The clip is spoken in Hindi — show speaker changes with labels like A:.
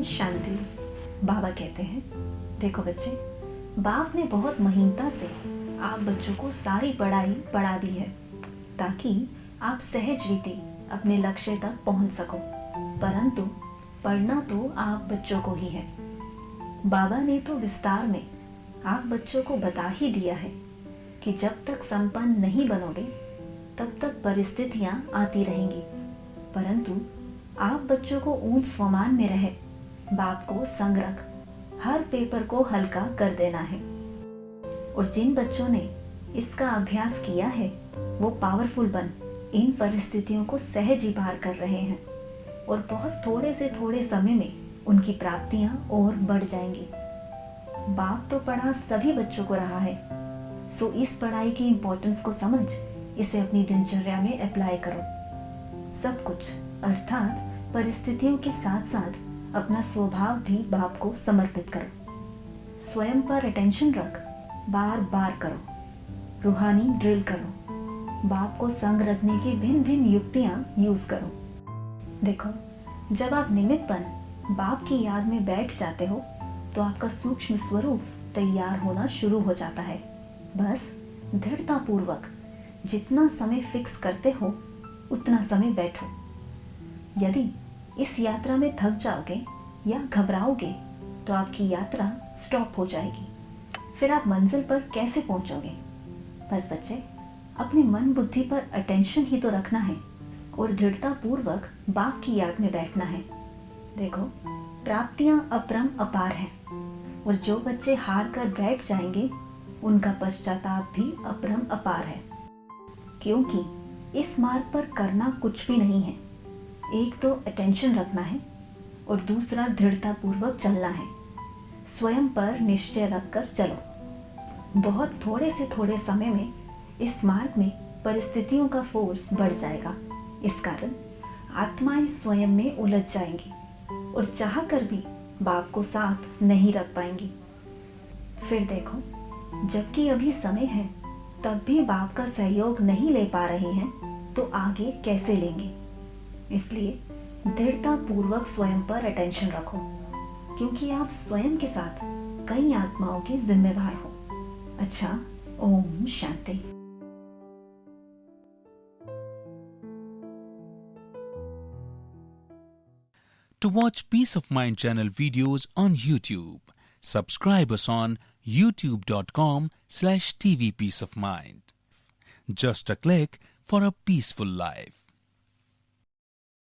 A: शांति। बाबा कहते हैं, देखो बच्चे, बाप ने बहुत महीनता से आप बच्चों को सारी पढ़ाई पढ़ा दी है ताकि आप सहज रीति अपने लक्ष्य तक पहुंच सको। परंतु पढ़ना तो आप बच्चों को ही है। बाबा ने तो विस्तार में आप बच्चों को बता ही दिया है कि जब तक संपन्न नहीं बनोगे तब तक परिस्थितियां आती रहेंगी, परंतु आप बच्चों को ऊंच स्वमान में रहे बाप को संग रख हर पेपर को हल्का कर देना है। और जिन बच्चों ने इसका अभ्यास किया है वो पावरफुल बन इन परिस्थितियों को सहज ही पार कर रहे हैं और बहुत थोड़े से थोड़े समय में उनकी प्राप्तियां और बढ़ जाएंगी। बाप तो पढ़ा सभी बच्चों को रहा है, सो इस पढ़ाई की इम्पोर्टेंस को समझ इसे अपनी दिनचर्या में अप्लाई करो। सब कुछ अर्थात परिस्थितियों के साथ साथ अपना स्वभाव भी बाप को समर्पित करो। स्वयं पर अटेंशन रख, बार बार करो, रूहानी ड्रिल करो, बाप को संग रखने की भिन्न भिन्न युक्तियां यूज करो। देखो, जब आप निमित्त बन बाप की याद में बैठ जाते हो तो आपका सूक्ष्म स्वरूप तैयार होना शुरू हो जाता है। बस दृढ़ता पूर्वक जितना समय फिक्स करते हो उतना समय बैठो। यदि इस यात्रा में थक जाओगे या घबराओगे तो आपकी यात्रा स्टॉप हो जाएगी। फिर आप मंजिल पर कैसे पहुंचोगे? बस बच्चे, अपने मन बुद्धि पर अटेंशन ही तो रखना है और दृढ़ता पूर्वक बाप की याद में बैठना है। देखो, प्राप्तियां अपरम अपार हैं और जो बच्चे हार कर बैठ जाएंगे उनका पश्चाताप भी अपरम अपार है, क्योंकि इस मार्ग पर करना कुछ भी नहीं है। एक तो अटेंशन रखना है और दूसरा दृढ़ता पूर्वक चलना है। स्वयं पर निश्चय रखकर चलो। बहुत थोड़े से थोड़े समय में इस मार्ग में परिस्थितियों का फोर्स बढ़ जाएगा। इस कारण आत्माएं स्वयं में उलझ जाएंगी और चाहकर भी बाप को साथ नहीं रख पाएंगी। फिर देखो, जबकि अभी समय है तब भी बाप का सहयोग नहीं ले पा रहे हैं तो आगे कैसे लेंगे? इसलिए दृढ़ता पूर्वक स्वयं पर अटेंशन रखो, क्योंकि आप स्वयं के साथ कई आत्माओं के जिम्मेदार हो। अच्छा, Om Shanti.
B: To watch Peace of Mind channel videos on YouTube, subscribe us on youtube.com/tvpeaceofmind. Just a click for a peaceful life.